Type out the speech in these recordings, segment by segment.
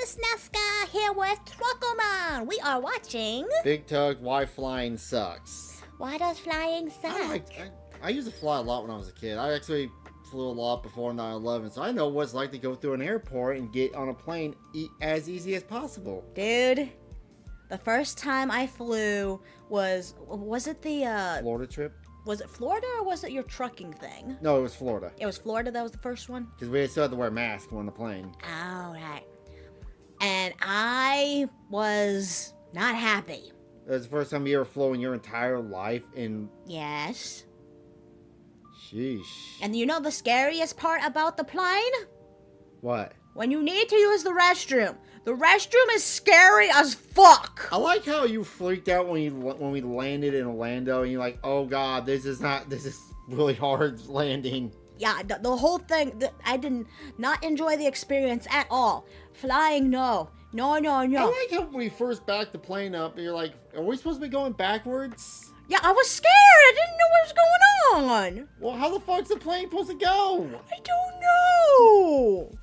Snufka here with Truckleman. We are watching Big Tugg, Why Flying Sucks. Why Does Flying Suck? I used to fly a lot when I was a kid. I actually flew a lot before 9/11, so I know what it's like to go through an airport and get on a plane as easy as possible. Dude, the first time I flew was it the Florida trip? Was it Florida or was it your trucking thing? No, it was Florida. It was Florida that was the first one? Because we still had to wear masks on the plane. Oh, right. And I was not happy. That was the first time you ever flew in your entire life in... Yes. Sheesh. And you know the scariest part about the plane? What? When you need to use the restroom. The restroom is scary as fuck. I like how you freaked out when we landed in Orlando and you're like, oh god, this is really hard landing. Yeah, the whole thing, I did not enjoy the experience at all. Flying, no. No. I like how we first backed the plane up and you're like, are we supposed to be going backwards? Yeah, I was scared. I didn't know what was going on. Well, how the fuck's the plane supposed to go? I don't know.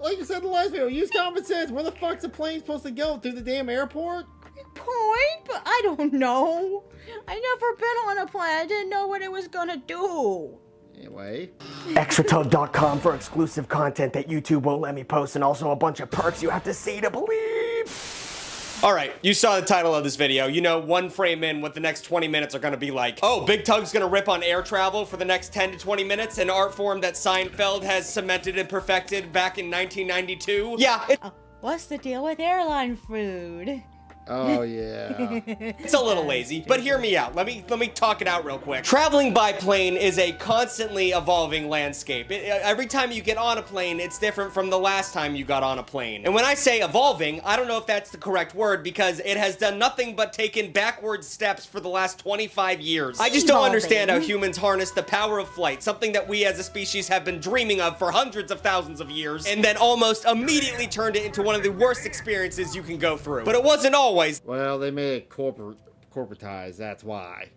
Like you said in the last video, use common sense. Where the fuck's the plane supposed to go? Through the damn airport? Good point, but I don't know. I never been on a plane. I didn't know what it was gonna do. Anyway. ExtraTug.com for exclusive content that YouTube won't let me post, and also a bunch of perks you have to see to believe. Alright, you saw the title of this video. You know, one frame in what the next 20 minutes are gonna be like. Oh, Big Tugg's gonna rip on air travel for the next 10 to 20 minutes, an art form that Seinfeld has cemented and perfected back in 1992. Yeah, What's the deal with airline food? Oh, yeah. it's a little lazy, but hear me out. Let me talk it out real quick. Traveling by plane is a constantly evolving landscape. Every time you get on a plane, it's different from the last time you got on a plane. And when I say evolving, I don't know if that's the correct word because it has done nothing but taken backward steps for the last 25 years. I just don't understand how humans harness the power of flight, something that we as a species have been dreaming of for hundreds of thousands of years, and then almost immediately turned it into one of the worst experiences you can go through. But it wasn't always. Well, they made it corporatized, that's why.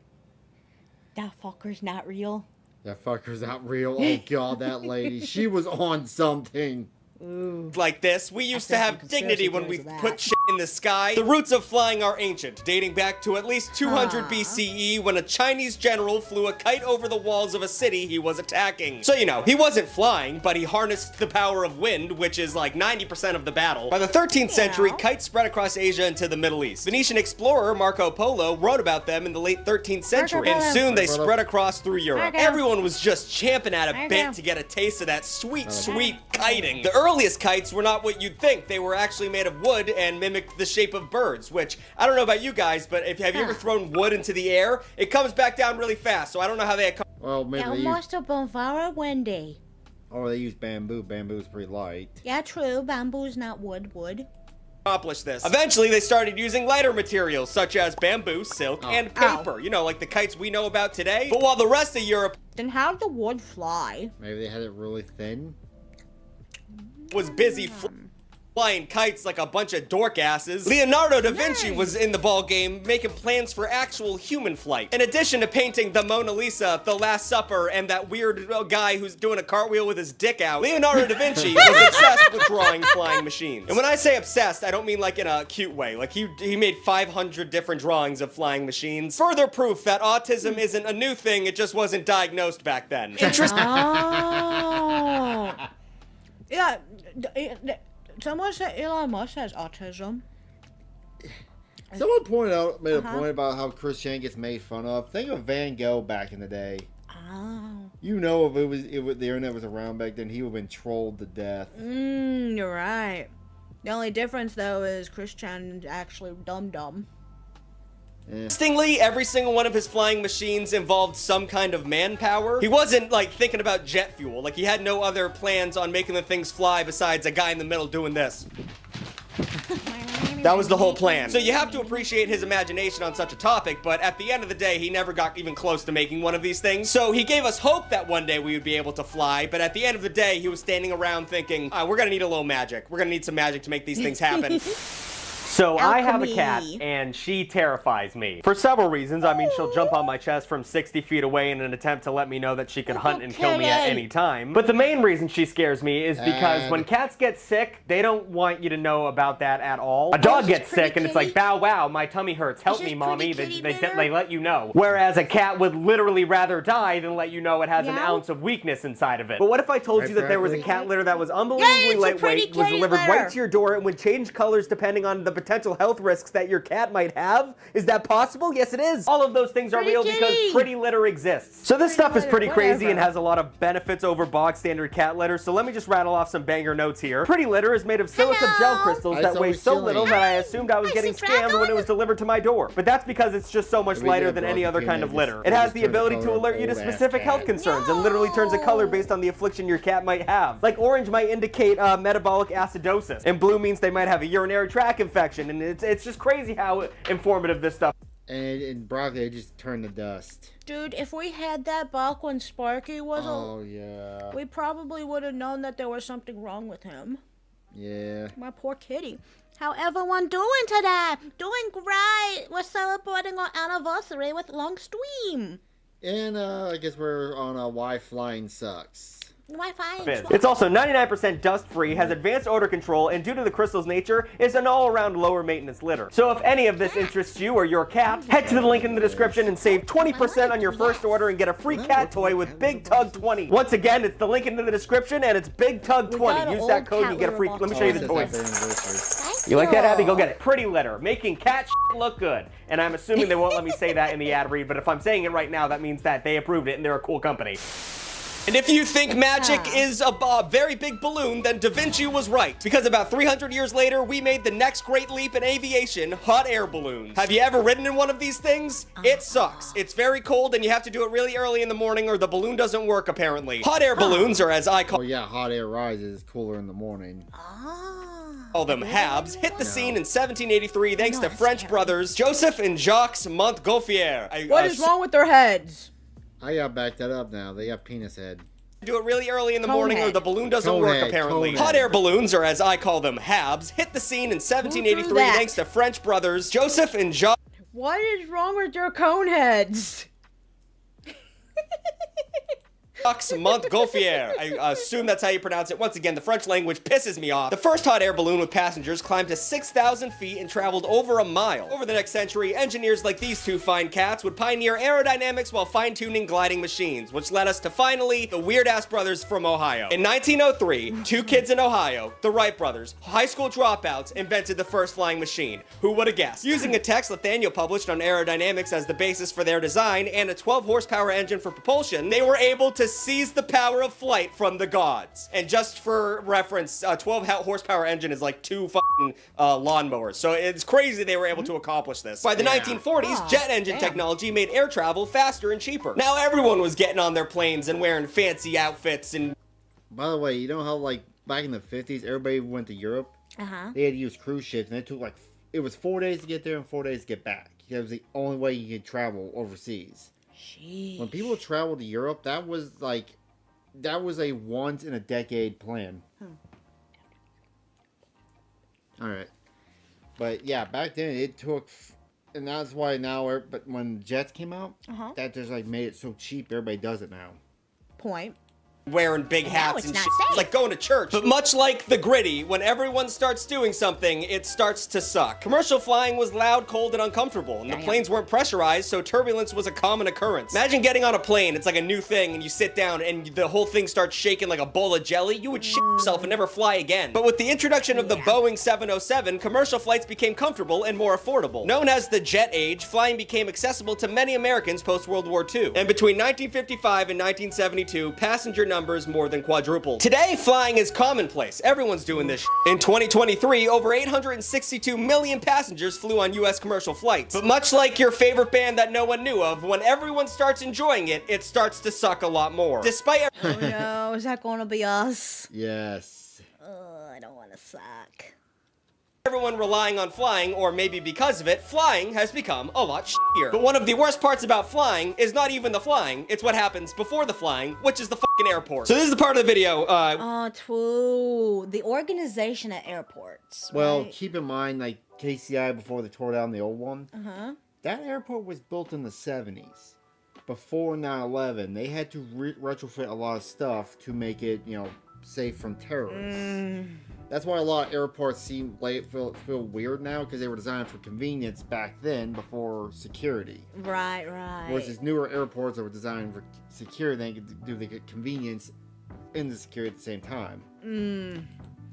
That fucker's not real. That fucker's not real. Oh god, that lady. She was on something. Ooh. Like this, we used to have dignity when we put shit in the sky. The roots of flying are ancient, dating back to at least 200 BCE when a Chinese general flew a kite over the walls of a city he was attacking. So, you know, he wasn't flying, but he harnessed the power of wind, which is like 90% of the battle. By the 13th century, kites spread across Asia into the Middle East. Venetian explorer Marco Polo wrote about them in the late 13th century, and soon they spread across through Europe. Everyone was just champing at a bit to get a taste of that sweet, sweet kiting. The earliest kites were not what you'd think. They were actually made of wood and mimicked the shape of birds, which, I don't know about you guys, but have you ever thrown wood into the air? It comes back down really fast, so I don't know how they... Well, maybe they must have been very windy. Or they use bamboo. Bamboo's pretty light. Yeah, true. Bamboo's not wood. Accomplish this. Eventually, they started using lighter materials, such as bamboo, silk, and paper. You know, like the kites we know about today. But while the rest of Europe... Then how'd the wood fly? Maybe they had it really thin? Was busy flying kites like a bunch of dork asses. Leonardo da Vinci was in the ball game making plans for actual human flight. In addition to painting the Mona Lisa, the Last Supper, and that weird guy who's doing a cartwheel with his dick out, Leonardo da Vinci was obsessed with drawing flying machines. And when I say obsessed, I don't mean like in a cute way. Like he made 500 different drawings of flying machines. Further proof that autism isn't a new thing, it just wasn't diagnosed back then. Interesting. Oh. Yeah, someone said Elon Musk has autism. Someone made a point about how Christianity gets made fun of. Think of Van Gogh back in the day. Oh. You know, if the internet was around back then, he would have been trolled to death. You're right. The only difference, though, is Christian's actually dumb. Interestingly, every single one of his flying machines involved some kind of manpower. He wasn't, like, thinking about jet fuel. Like, he had no other plans on making the things fly besides a guy in the middle doing this. That was the whole plan. So you have to appreciate his imagination on such a topic, but at the end of the day, he never got even close to making one of these things. So he gave us hope that one day we would be able to fly, but at the end of the day, he was standing around thinking, we're gonna need a little magic. We're gonna need some magic to make these things happen. So I have a Alchemy. cat, and she terrifies me. For several reasons. I mean, she'll jump on my chest from 60 feet away in an attempt to let me know that she can hunt and kill me at any time. But the main reason she scares me is because when cats get sick, they don't want you to know about that at all. A dog gets sick, and it's like, bow wow, my tummy hurts. Help me, mommy. They let you know. Whereas a cat would literally rather die than let you know it has an ounce of weakness inside of it. But what if I told you that there was a cat litter that was unbelievably lightweight, was delivered right to your door, and would change colors depending on the potential health risks that your cat might have? Is that possible? Yes, it is. All of those things are real because pretty litter exists. So this stuff is pretty crazy and has a lot of benefits over bog standard cat litter. So let me just rattle off some banger notes here. Pretty litter is made of silica gel crystals that weigh so little that I assumed I was getting scammed when it was delivered to my door. But that's because it's just so much lighter than any other kind of litter. It has the ability to alert you to specific health concerns and literally turns a color based on the affliction your cat might have. Like orange might indicate metabolic acidosis, and blue means they might have a urinary tract infection, and it's just crazy how informative this stuff. And in broccoli, it just turned to dust. Dude, if we had that back when Sparky was yeah. we probably would have known that there was something wrong with him. Yeah. My poor kitty. How everyone doing today? Doing great. We're celebrating our anniversary with long stream. And I guess we're on why flying sucks. Wi-Fi. It's also 99% dust-free, has advanced odor control, and due to the crystal's nature, is an all-around lower maintenance litter. So if any of this interests you or your cat, head to the link in the description and save 20% on your first order and get a free cat toy with Big Tugg 20. Once again, it's the link in the description and it's Big Tugg 20. Use that code and you get a free. Let me show you the toys. You like that, Abby? Go get it. Pretty litter, making cat shit look good. And I'm assuming they won't let me say that in the ad read, but if I'm saying it right now, that means that they approved it and they're a cool company. And if you think magic is a very big balloon, then Da Vinci was right. Because about 300 years later, we made the next great leap in aviation, hot air balloons. Have you ever ridden in one of these things? It sucks. It's very cold and you have to do it really early in the morning or the balloon doesn't work apparently. Hot air balloons, or as I call hot air rises cooler in the morning. them, HABs, hit the scene in 1783 thanks to French brothers Joseph and Jacques Montgolfier. What is wrong with their heads? I gotta back that up now. They got penis head. Do it really early in the morning or the balloon doesn't work apparently. Hot air balloons, or as I call them, HABs, hit the scene in 1783 thanks to French brothers Joseph and Jacques. What is wrong with your cone heads? Montgolfier. I assume that's how you pronounce it. Once again, the French language pisses me off. The first hot air balloon with passengers climbed to 6,000 feet and traveled over a mile. Over the next century, engineers like these two fine cats would pioneer aerodynamics while fine-tuning gliding machines, which led us to finally the weird-ass brothers from Ohio. In 1903, two kids in Ohio, the Wright brothers, high school dropouts, invented the first flying machine. Who would have guessed? Using a text Nathaniel published on aerodynamics as the basis for their design and a 12-horsepower engine for propulsion, they were able to seize the power of flight from the gods. And just for reference, a 12-horsepower engine is like two fucking lawnmowers. So it's crazy they were able to accomplish this. By the 1940s, jet engine technology made air travel faster and cheaper. Now everyone was getting on their planes and wearing fancy outfits and... By the way, you know how like back in the 50s, everybody went to Europe? They had to use cruise ships, and it took like, it was 4 days to get there and 4 days to get back. That was the only way you could travel overseas. Jeez. When people traveled to Europe, that was a once in a decade plan. Alright. But yeah, back then it took, and that's why now, but when jets came out, that just like made it so cheap, everybody does it now. Point. Wearing big hats and shit. It's like going to church. But much like the Gritty, when everyone starts doing something, it starts to suck. Commercial flying was loud, cold, and uncomfortable, and the planes weren't pressurized, so turbulence was a common occurrence. Imagine getting on a plane, it's like a new thing, and you sit down, and the whole thing starts shaking like a bowl of jelly. You would shit yourself and never fly again. But with the introduction of the Boeing 707, commercial flights became comfortable and more affordable. Known as the jet age, flying became accessible to many Americans post-World War II. And between 1955 and 1972, passenger numbers more than quadrupled. Today, flying is commonplace. Everyone's doing this shit. In 2023, over 862 million passengers flew on US commercial flights. But much like your favorite band that no one knew of, when everyone starts enjoying it, it starts to suck a lot more. Despite Oh no, is that gonna be us? Yes. I don't wanna suck. everyone relying on flying, or maybe because of it, flying has become a lot shittier. But one of the worst parts about flying is not even the flying, it's what happens before the flying, which is the fucking airport. So this is the part of the video, Oh, true. The organization at airports. Well, right? keep in mind, like, KCI before they tore down the old one, that airport was built in the 70s. Before 9/11, they had to retrofit a lot of stuff to make it, you know, safe from terrorists. That's why a lot of airports feel weird now, because they were designed for convenience back then before security. Right. Whereas these newer airports that were designed for security, they could do the convenience and the security at the same time.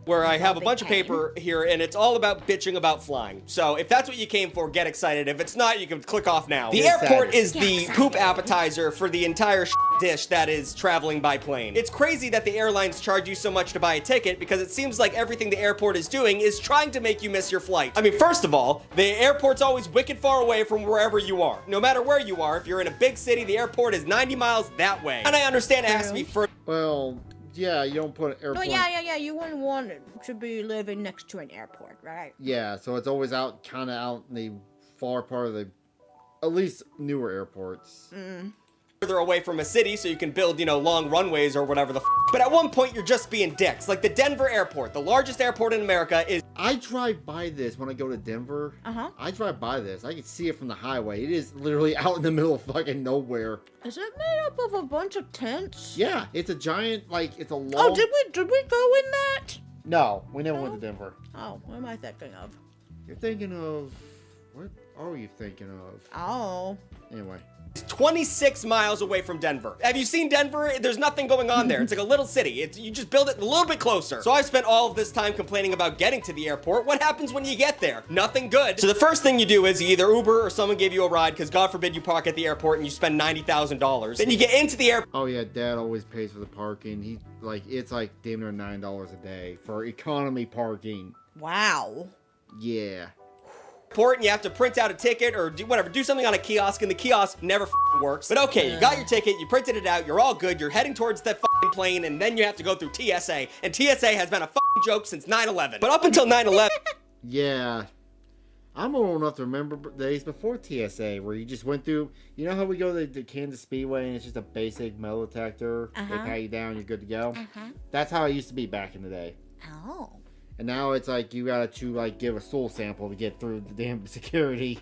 where I have a bunch of paper here, and it's all about bitching about flying. So if that's what you came for, get excited. If it's not, you can click off now. The airport is the poop appetizer for the entire dish that is traveling by plane. It's crazy that the airlines charge you so much to buy a ticket, because it seems like everything the airport is doing is trying to make you miss your flight. I mean, first of all, the airport's always wicked far away from wherever you are. No matter where you are, if you're in a big city, the airport is 90 miles that way. And I understand it has to be further. Well, yeah, you don't put an airport. Oh, yeah. You wouldn't want it to be living next to an airport, right? Yeah, so it's always kind of out in the far part of the, at least newer airports. Further away from a city so you can build, you know, long runways or whatever the but at one point you're just being dicks. Like the Denver airport, the largest airport in America, is... I drive by this when I go to Denver. I drive by this. I can see it from the highway. It is literally out in the middle of fucking nowhere. Is it made up of a bunch of tents? Yeah, it's a giant, like, it's a long... Oh, did we go in that? No, we never went to Denver. Oh, what am I thinking of? You're thinking of... What are you thinking of? Oh. Anyway. 26 miles away from Denver. Have you seen Denver? There's nothing going on there. It's like a little city. You just build it a little bit closer. So I've spent all of this time complaining about getting to the airport. What happens when you get there? Nothing good. So the first thing you do is you either Uber or someone gave you a ride, because God forbid you park at the airport and you spend $90,000. Then you get into the airport. Oh yeah, Dad always pays for the parking. It's like damn near $9 a day for economy parking. Wow. Yeah. And you have to print out a ticket or do something on a kiosk, and the kiosk never works. But okay, you got your ticket, you printed it out, you're all good, you're heading towards that plane, and then you have to go through TSA, and TSA has been a joke since 9/11. But up until 9/11... Yeah. I'm old enough to remember days before TSA where you just went through, you know how we go to the Kansas Speedway and it's just a basic metal detector, they pat you down, you're good to go? That's how it used to be back in the day. Oh. And now it's like you gotta give a stool sample to get through the damn security.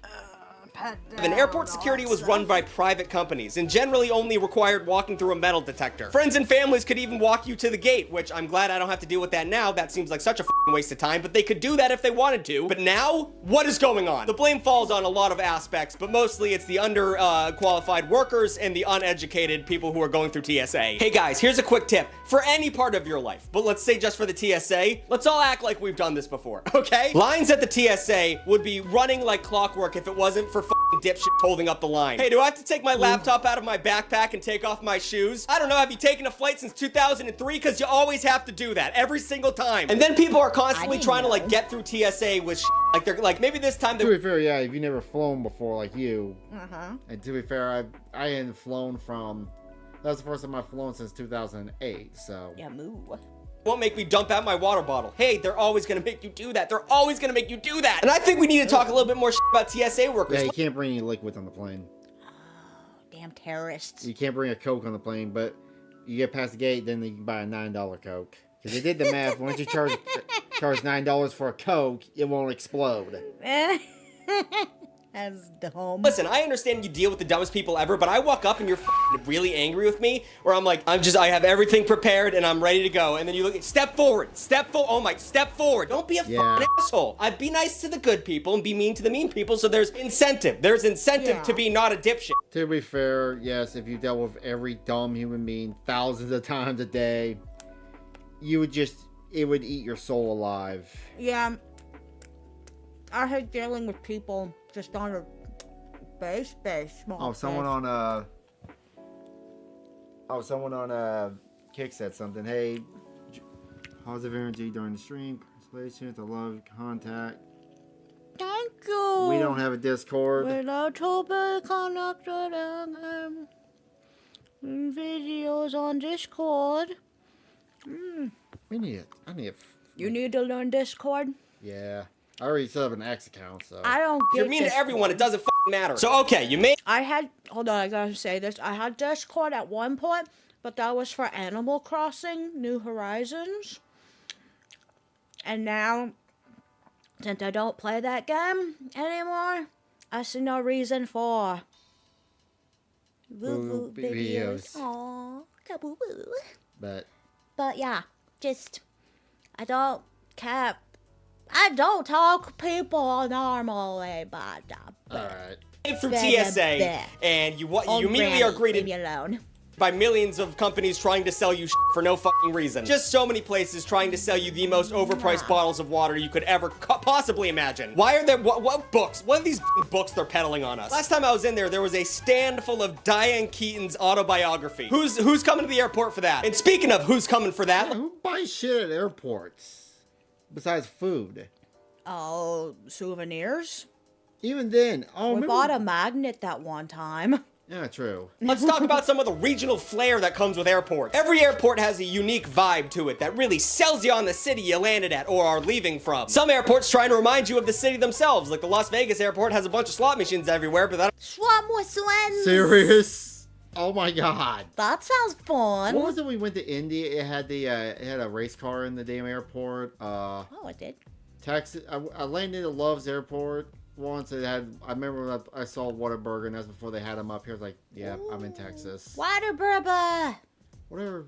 Airport security was run by private companies and generally only required walking through a metal detector. Friends and families could even walk you to the gate, which I'm glad I don't have to deal with that now. That seems like such a waste of time, but they could do that if they wanted to. But now, what is going on? The blame falls on a lot of aspects, but mostly it's the underqualified workers and the uneducated people who are going through TSA. Hey guys, here's a quick tip. For any part of your life, but let's say just for the TSA, let's all act like we've done this before, okay? Lines at the TSA would be running like clockwork if it wasn't for dipshit holding up the line. Hey, do I have to take my laptop out of my backpack and take off my shoes? I don't know, have you taken a flight since 2003? Because you always have to do that every single time. And then people are constantly trying to like get through TSA with like they're like, maybe this time to be fair, yeah, if you never flown before like you, and to be fair, I hadn't flown from, that was the first time I've flown since 2008, so. Yeah, moo. Won't make me dump out my water bottle. Hey, they're always gonna make you do that. They're always gonna make you do that. And I think we need to talk a little bit more about TSA workers. Yeah, you can't bring any liquids on the plane. Oh, damn terrorists. You can't bring a Coke on the plane, but you get past the gate, then you can buy a $9 Coke. Because they did the math. Once you charge $9 for a Coke, it won't explode. That's dumb. Listen, I understand you deal with the dumbest people ever, but I walk up and you're really angry with me, where I'm like, I have everything prepared and I'm ready to go. And then you look at, step forward. Step forward. Don't be a asshole. I'd be nice to the good people and be mean to the mean people, so there's incentive. There's incentive to be not a dipshit. To be fair, yes, if you dealt with every dumb human being thousands of times a day, it would eat your soul alive. Yeah. I hate dealing with people just on a base small. Oh, someone on Kick said something. Hey, positive energy during the stream. Congratulations, I love contact. Thank you. We don't have a Discord. We're not to be connected in videos on Discord. I need it. You need to learn Discord? Yeah. I already set up an X account, so. I don't get You're mean to Discord. everyone. It doesn't matter. So, okay, you made... Hold on, I gotta say this. I had Discord at one point, but that was for Animal Crossing New Horizons. And now, since I don't play that game anymore, I see no reason for woo-woo videos. Aww, kaboo-woo. But yeah, just, I don't care. I don't talk people normally, but Alright. through TSA, and you immediately are greeted leave me alone. by millions of companies trying to sell you for no fucking reason. Just so many places trying to sell you the most overpriced bottles of water you could ever possibly imagine. Why are there, what books? What are these books they're peddling on us? Last time I was in there was a stand full of Diane Keaton's autobiography. Who's coming to the airport for that? And speaking of who's coming for that, Who buys shit at airports? Besides food. Oh, souvenirs? Even then, We bought a magnet that one time. Yeah, true. let's talk about some of the regional flair that comes with airports. Every airport has a unique vibe to it that really sells you on the city you landed at or are leaving from. Some airports try to remind you of the city themselves, like the Las Vegas airport has a bunch of slot machines everywhere, but that... Swap machines. Serious? Oh my god. That sounds fun. What was it we went to India? It had it had a race car in the damn airport. Oh, it did. Texas. I landed at Love's Airport once. It had. I remember when I saw Whataburger, and that's before they had them up here. I was like, yeah, I'm in Texas. Whataburger. What are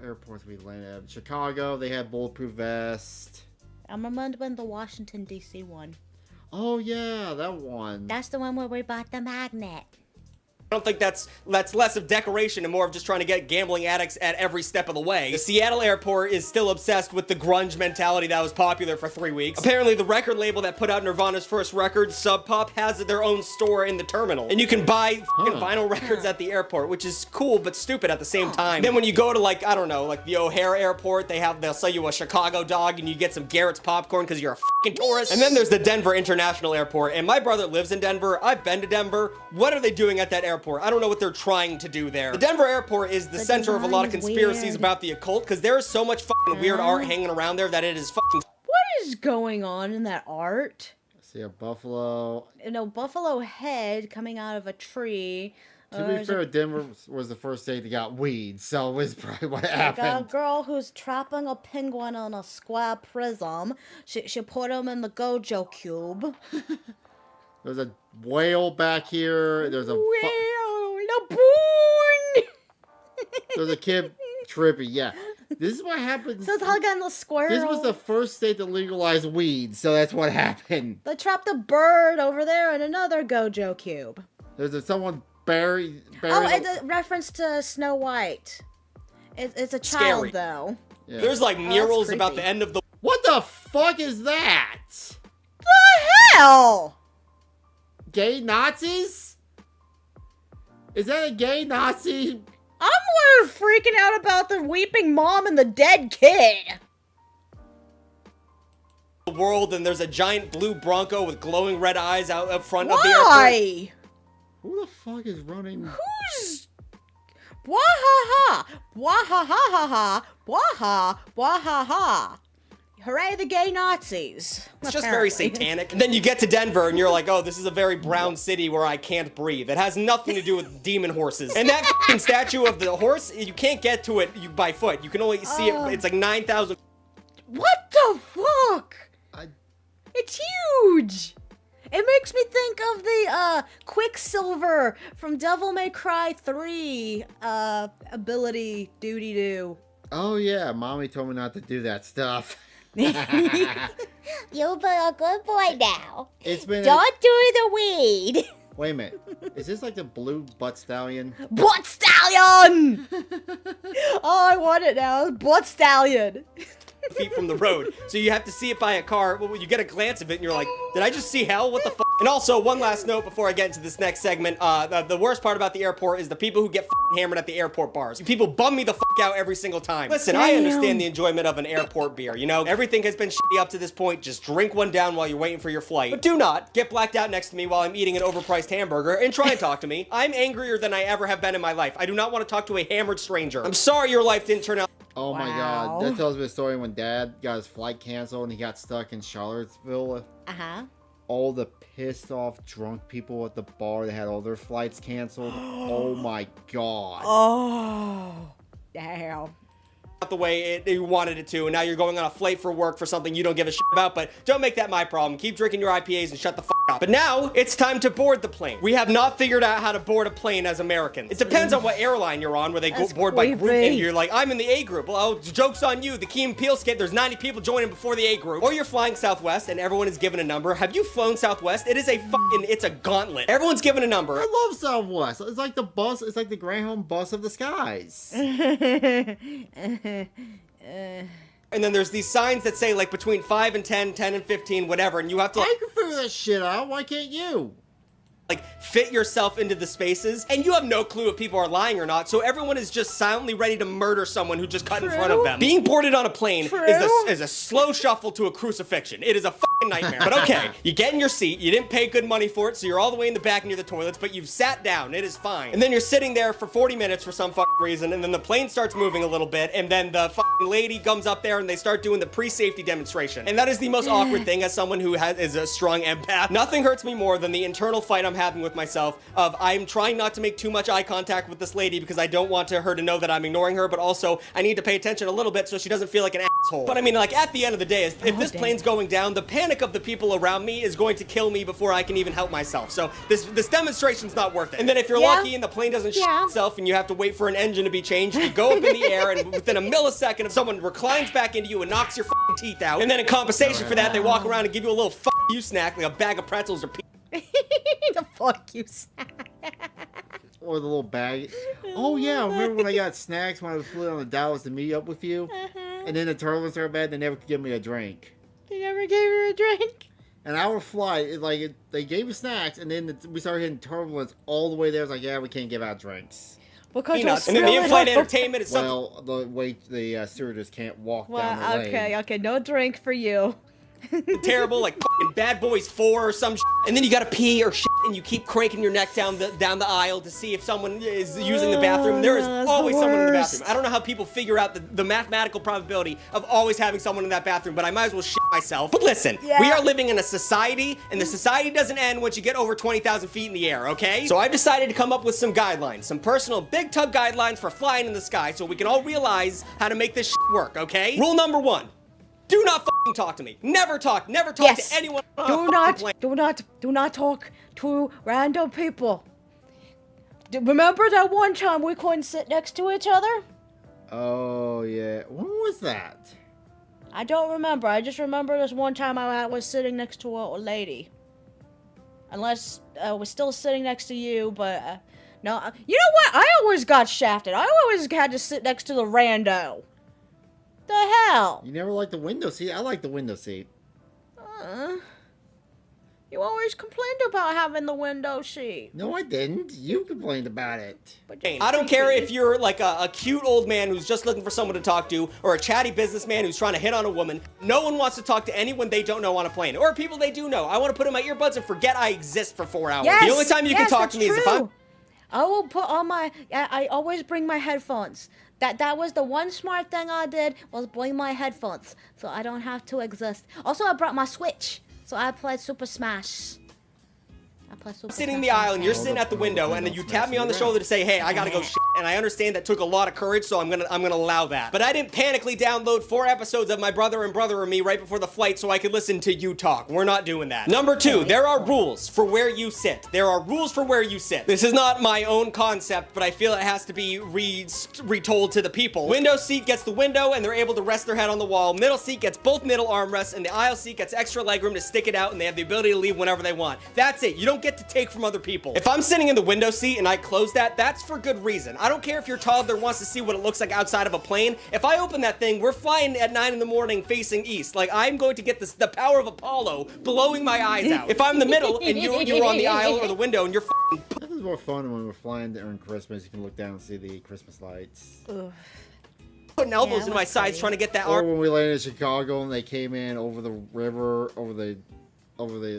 airports we landed at? Chicago. They had bulletproof vest. I'm remembering the Washington D.C. one. Oh yeah, that one. That's the one where we bought the magnet. I don't think that's less of decoration and more of just trying to get gambling addicts at every step of the way. The Seattle airport is still obsessed with the grunge mentality that was popular for 3 weeks. Apparently, the record label that put out Nirvana's first record, Sub Pop, has their own store in the terminal. And you can buy vinyl records at the airport, which is cool but stupid at the same time. Then when you go to, like, I don't know, like the O'Hare airport, they'll sell you a Chicago dog and you get some Garrett's popcorn because you're a fucking tourist. And then there's the Denver International Airport. And my brother lives in Denver. I've been to Denver. What are they doing at that airport? I don't know what they're trying to do there. The Denver airport is the center of a lot of conspiracies weird. about the occult because there is so much fucking weird art hanging around there that it is fucking... What is going on in that art? I see a buffalo. Buffalo head coming out of a tree. To be fair, Denver was the first state that got weed, so it was probably what Got a happened. girl who's trapping a penguin on a square prism. She put him in the Gojo cube. There's a whale back here. There's a Laboon! there's a kid trippy. Yeah, this is what happens. So it's hugging the squirrel. This was the first state to legalize weed, so that's what happened. They trapped a bird over there in another Gojo cube. There's someone buried. Oh, it's a reference to Snow White. It's a child, Scary. though. Yeah. There's like murals about creepy. the end of the... What the fuck is that? The hell? Gay Nazis? Is that a gay Nazi? I'm more freaking out about the weeping mom and the dead kid. world, and there's a giant blue Bronco with glowing red eyes out up front of the airport. Why? Who the fuck is running? Who's... Wahaha! Wahaha! Waha! Wahaha! Hooray the gay Nazis. It's just very satanic. And then you get to Denver and you're like, oh, this is a very brown city where I can't breathe. It has nothing to do with demon horses. And that f***ing statue of the horse, you can't get to it by foot. You can only see it, it's like 9,000. What the fuck? It's huge. It makes me think of the Quicksilver from Devil May Cry 3 ability doody-doo. Oh yeah, mommy told me not to do that stuff. You'll be a good boy now. It's been. Don't do the weed. Wait a minute. Is this like the blue butt stallion? Butt stallion! Oh, I want it now. Butt stallion. feet from the road. So you have to see it by a car. Well, you get a glance of it and you're like, did I just see hell? What the fuck? And also, one last note before I get into this next segment. The worst part about the airport is the people who get hammered at the airport bars. You people bum me the fuck out every single time. Listen, I understand the enjoyment of an airport beer. You know, everything has been shitty up to this point. Just drink one down while you're waiting for your flight. But do not get blacked out next to me while I'm eating an overpriced hamburger and try and talk to me. I'm angrier than I ever have been in my life. I do not want to talk to a hammered stranger. I'm sorry your life didn't turn out. Oh my Wow. god, that tells me a story when Dad got his flight canceled and he got stuck in Charlottesville. Uh-huh. All the pissed off drunk people at the bar that had all their flights canceled. Oh my god. Oh. Damn. The way you wanted it to, and now you're going on a flight for work for something you don't give a shit about, but don't make that my problem. Keep drinking your IPAs and shut the fuck up. But now it's time to board the plane. We have not figured out how to board a plane as Americans. It depends on what airline you're on, where they go board by group, creepy. and you're like, I'm in the A group. Well, joke's on you. The Key and Peele skit, there's 90 people joining before the A group. Or you're flying Southwest, and everyone is given a number. Have you flown Southwest? It is it's a gauntlet. Everyone's given a number. I love Southwest. It's like the bus, it's like the Greyhound bus of the skies. And then there's these signs that say like between 5 and 10, 10 and 15, whatever, and you have to I can figure that shit out. Why can't you? like fit yourself into the spaces, and you have no clue if people are lying or not, so everyone is just silently ready to murder someone who just cut in front of them. Being boarded on a plane is a slow shuffle to a crucifixion. It is a fucking nightmare. But okay, you get in your seat, you didn't pay good money for it, so you're all the way in the back near the toilets, but you've sat down, it is fine. And then you're sitting there for 40 minutes for some fucking reason, and then the plane starts moving a little bit, and then the fucking lady comes up there and they start doing the pre-safety demonstration. And that is the most awkward thing as someone who is a strong empath. Nothing hurts me more than the internal fight I'm having with myself of I'm trying not to make too much eye contact with this lady because I don't want her to know that I'm ignoring her, but also I need to pay attention a little bit so she doesn't feel like an asshole. But I mean, like, at the end of the day, if this plane's going down, the panic of the people around me is going to kill me before I can even help myself. So this demonstration's not worth it. And then if you're lucky and the plane doesn't shit itself and you have to wait for an engine to be changed, you go up in the air and within a millisecond, if someone reclines back into you and knocks your fucking teeth out, and then in compensation for that, they walk around and give you a little fuck you snack, like a bag of pretzels or The fuck you snack. Or the little bag. Oh yeah, I remember when I got snacks when I flew on the Dallas to meet up with you? And then the turbulence are bad, they never could give me a drink. They never gave you a drink? And our flight, they gave us snacks, and then we started hitting turbulence all the way there. It's like, yeah, we can't give out drinks. Because peanuts. And then the in-flight entertainment is something. Well, the stewardess can't walk down the lane. Okay, no drink for you. Terrible, like fucking Bad Boys 4 or some shit. And then you gotta pee or shit, and you keep cranking your neck down the aisle to see if someone is using the bathroom. There is always someone in the bathroom. I don't know how people figure out the mathematical probability of always having someone in that bathroom, but I might as well shit myself. But listen, we are living in a society, and the society doesn't end once you get over 20,000 feet in the air, okay? So I've decided to come up with some guidelines, some personal big Tugg guidelines for flying in the sky so we can all realize how to make this shit work, okay? Rule number 1. Do not fucking talk to me. Never talk to anyone on a plane. Do not talk to random people. Remember that one time we couldn't sit next to each other? Oh yeah, when was that? I don't remember. I just remember this one time I was sitting next to a lady. Unless I was still sitting next to you, but no. You know what? I always got shafted. I always had to sit next to the rando. The hell? You never liked the window seat? I like the window seat. You always complained about having the window seat. No, I didn't. You complained about it. I don't care if you're like a cute old man who's just looking for someone to talk to, or a chatty businessman who's trying to hit on a woman. No one wants to talk to anyone they don't know on a plane, or people they do know. I want to put in my earbuds and forget I exist for 4 hours. Yes, the only time you can talk to me is if I'm... I will put on my... I always bring my headphones. That was the one smart thing I did, was bring my headphones, so I don't have to exist. Also, I brought my Switch, so I played Super Smash. Sitting in the aisle and you're sitting at the window and then you tap me on the shoulder to say, hey, I gotta go shit. And I understand that took a lot of courage, so I'm gonna allow that. But I didn't panically download 4 episodes of My Brother and Brother and Me right before the flight so I could listen to you talk. We're not doing that. Number 2, there are rules for where you sit. There are rules for where you sit. This is not my own concept, but I feel it has to be retold to the people. Window seat gets the window and they're able to rest their head on the wall. Middle seat gets both middle armrests, and the aisle seat gets extra legroom to stick it out, and they have the ability to leave whenever they want. That's it. You don't get to take from other people. If I'm sitting in the window seat and I close that, that's for good reason. I don't care if your toddler wants to see what it looks like outside of a plane. If I open that thing, we're flying at 9 in the morning facing east. Like, I'm going to get the power of Apollo blowing my eyes out. If I'm in the middle and you're on the aisle or the window and you're This is more fun when we're flying during Christmas. You can look down and see the Christmas lights. putting elbows in my sides trying to get that Or arm. when we landed in Chicago and they came in over the river, over the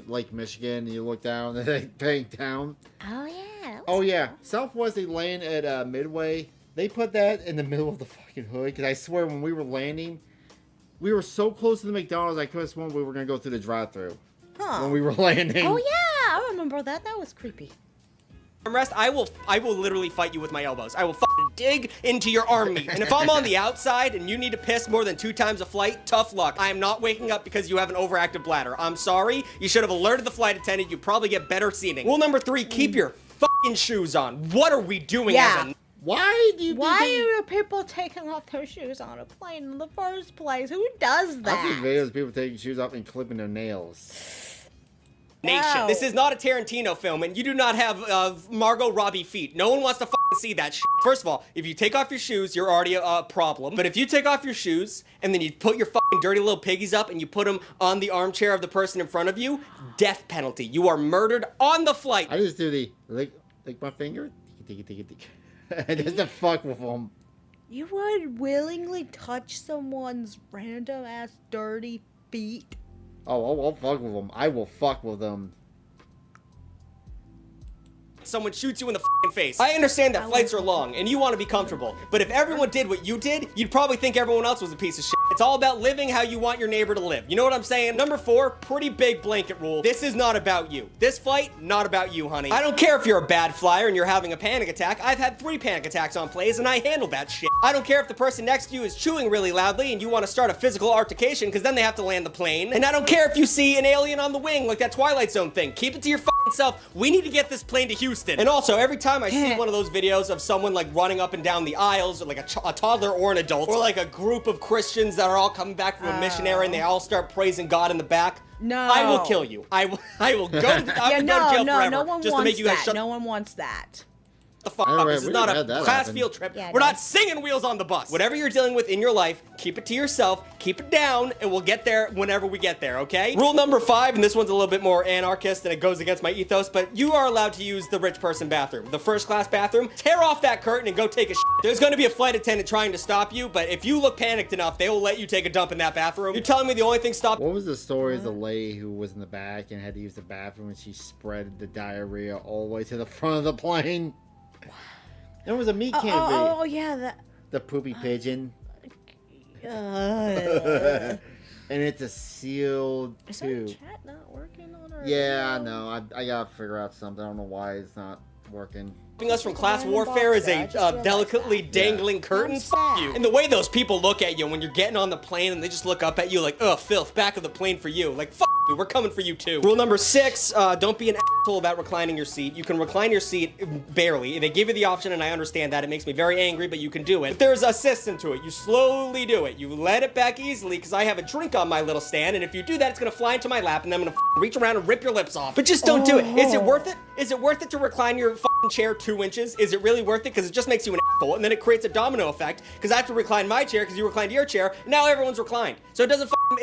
Lake Michigan, and you look down and they bang down. Oh yeah. Oh yeah, Southwest, they land at Midway. They put that in the middle of the fucking hood, because I swear when we were landing, we were so close to the McDonald's, I could have sworn we were going to go through the drive-thru when we were landing. Oh yeah, I remember that. That was creepy. Armrest, I will literally fight you with my elbows. I will fucking dig into your arm meat. And if I'm on the outside and you need to piss more than 2 times a flight, tough luck. I am not waking up because you have an overactive bladder. I'm sorry. You should have alerted the flight attendant. You'd probably get better seating. Rule number 3, keep your fucking shoes on. What are we doing as a... Why do you Why are people taking off their shoes on a plane in the first place? Who does that? I've seen videos of people taking shoes off and clipping their nails. Nation. Ow. This is not a Tarantino film, and you do not have Margot Robbie feet. No one wants to fucking see that shit. First of all, if you take off your shoes, you're already a problem. But if you take off your shoes, and then you put your fucking dirty little piggies up, and you put them on the armchair of the person in front of you, death penalty. You are murdered on the flight. I just do the, lick my finger, and just to fuck with them. You would willingly touch someone's random ass dirty feet? Oh, I'll fuck with them. I will fuck with them. Someone shoots you in the fucking face. I understand that flights are long and you want to be comfortable, but if everyone did what you did, you'd probably think everyone else was a piece of shit. It's all about living how you want your neighbor to live. You know what I'm saying? Number 4, pretty big blanket rule. This is not about you. This flight, not about you, honey. I don't care if you're a bad flyer and you're having a panic attack. I've had 3 panic attacks on planes and I handled that shit. I don't care if the person next to you is chewing really loudly and you want to start a physical altercation because then they have to land the plane. And I don't care if you see an alien on the wing like that Twilight Zone thing. Keep it to your fucking self. We need to get this plane to Houston. And also, every time I see one of those videos of someone like running up and down the aisles, or like a toddler or an adult, or like a group of Christians that are all coming back from a missionary and they all start praising God in the back, No. I will kill you. I will go to, I will go to jail forever no one just to wants make you guys that. shut No one wants that. the fuck All up. right, This is we not had a that class happen. field trip. Yeah, We're no. not singing Wheels on the Bus. Whatever you're dealing with in your life, keep it to yourself, keep it down, and we'll get there whenever we get there, okay? Rule number 5, and this one's a little bit more anarchist and it goes against my ethos, but you are allowed to use the rich person bathroom. The first class bathroom, tear off that curtain and go take a shit. There's gonna be a flight attendant trying to stop you, but if you look panicked enough, they will let you take a dump in that bathroom. You're telling me the only thing stopping What was the story of the lady who was in the back and had to use the bathroom and she spread the diarrhea all the way to the front of the plane? There was a meat can Oh, yeah, that. the poopy pigeon. Uh, And it's a sealed is our tube. chat not working on our Yeah, I video? know. I gotta figure out something. I don't know why it's not working. us from class Random warfare box is there, I a just realized delicately that. dangling curtain. I'm Fuck sad. you. And the way those people look at you when you're getting on the plane and they just look up at you like, ugh, filth, back of the plane for you. Like, fuck you, we're coming for you too. Rule number 6, don't be an asshole about reclining your seat. You can recline your seat barely. They give you the option and I understand that. It makes me very angry, but you can do it. But there's a system to it. You slowly do it. You let it back easily because I have a drink on my little stand and if you do that, it's gonna fly into my lap and then I'm gonna reach around and rip your lips off. But just don't do it. Is it worth it? Is it worth it to recline your chair 2 inches? Is it really worth it? Because it just makes you an asshole, and then it creates a domino effect. Because I have to recline my chair because you reclined your chair. And now everyone's reclined, so it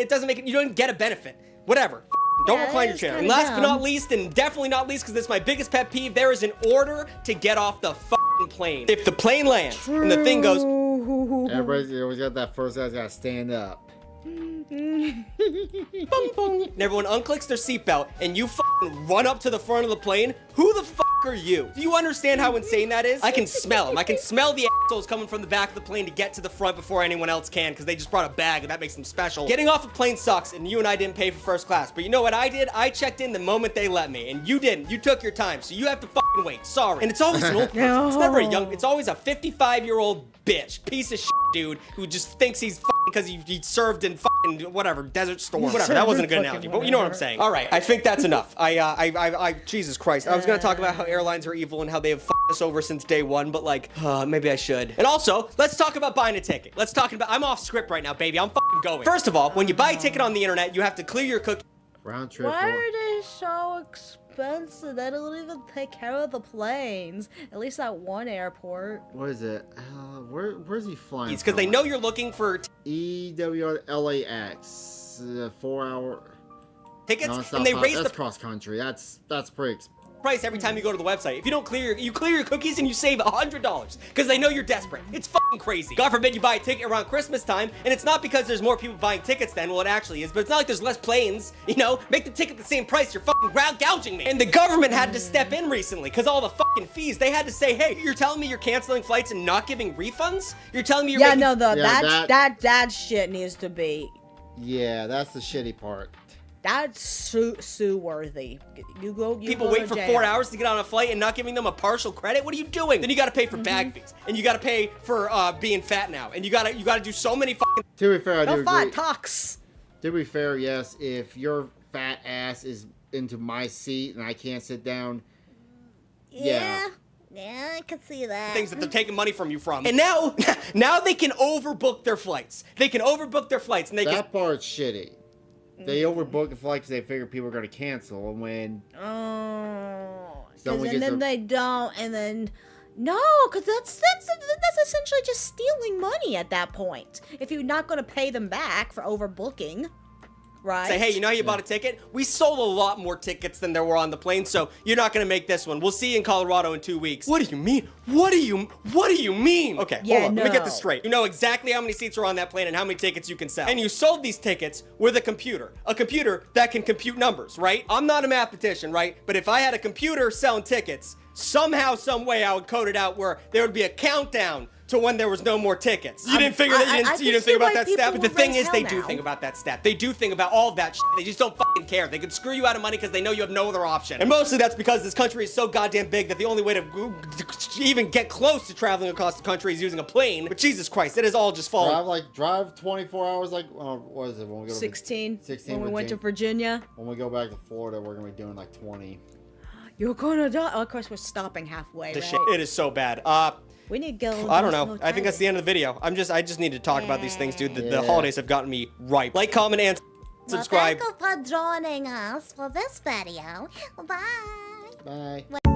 doesn't make it. You don't get a benefit. Whatever. Don't Yeah, recline that your is chair. kinda And last but dumb. not least, and definitely not least, because this is my biggest pet peeve, there is an order to get off the plane. If the plane lands and the thing goes, Everybody's always got that first guy's gotta stand up. boom, boom, and everyone unclicks their seatbelt, and you run up to the front of the plane, who the are you? Do you understand how insane that is? I can smell them. I can smell the assholes coming from the back of the plane to get to the front before anyone else can because they just brought a bag and that makes them special. Getting off a plane sucks and you and I didn't pay for first class, but you know what I did? I checked in the moment they let me and you didn't. You took your time, so you have to wait. Sorry. And it's always an old person. It's never a young, it's always a 55-year-old bitch, piece of shit dude who just thinks he's because he served in whatever, Desert Storm. Whatever, that wasn't a good analogy, but you know what I'm saying. All right, I think that's enough. Jesus Christ. I was gonna talk about how airlines are evil and how they have fucked us over since day one, but like, maybe I should. And also, let's talk about buying a ticket. Let's talk about, I'm off script right now, baby. I'm fucking going. First of all, when you buy a ticket on the internet, you have to clear your cookie. Round trip. Why are they so expensive? They don't even take care of the planes. At least at one airport. What is it? Where's he flying? It's because they know you're looking for EWR LAX, 4 hour tickets, nonstop and they flight. raise That's the cross country. That's pretty price every time you go to the website. If you don't clear your cookies and you save $100 because they know you're desperate. It's fucking crazy. God forbid you buy a ticket around Christmas time, and it's not because there's more people buying tickets than what it actually is, but it's not like there's less planes, you know? Make the ticket the same price, you're fucking gouging me. And the government had to step in recently because all the fucking fees, they had to say, hey, you're telling me you're canceling flights and not giving refunds? You're telling me you're making... that shit needs to be... Yeah, that's the shitty part. That's sue worthy. People wait for 4 hours to get on a flight and not giving them a partial credit. What are you doing? Then you got to pay for bag fees, and you got to pay for being fat now, and you got to do so many fucking. To be fair, I do agree. Talks. To be fair, yes. If your fat ass is into my seat and I can't sit down, yeah. Yeah, I can see that. Things that they're taking money from you from. And now they can overbook their flights. They can overbook their flights, and that part's shitty. They overbook the flight because they figure people are going to cancel, and when then they don't, and then no, because that's essentially just stealing money at that point. If you're not going to pay them back for overbooking, right? Say, hey, you know how you bought a ticket? We sold a lot more tickets than there were on the plane, so you're not going to make this one. We'll see you in Colorado in 2 weeks. What do you mean? What do you mean? Okay, hold on. Let me get this straight. You know exactly how many seats are on that plane and how many tickets you can sell. And you sold these tickets with a computer that can compute numbers, right? I'm not a mathematician, right? But if I had a computer selling tickets, somehow, some way I would code it out where there would be a countdown to when there was no more tickets. You didn't figure that. You didn't think about that stat. But the thing is, they do think about that stat. They do think about all of that shit. They just don't fucking care. They can screw you out of money because they know you have no other option. And mostly that's because this country is so goddamn big that the only way to even get close to traveling across the country is using a plane. But Jesus Christ, it is all just falling. Drive 24 hours. What is it when we go? 16. 16. When we went to Virginia. When we go back to Florida, we're gonna be doing like 20. You're gonna die. Oh, of course, we're stopping halfway. The right? shit. It is so bad. We need to go. I don't know. I think that's the end of the video. I just need to talk about these things, dude. The holidays have gotten me ripe. Like, comment, and subscribe. Thank you for joining us for this video. Bye. Bye.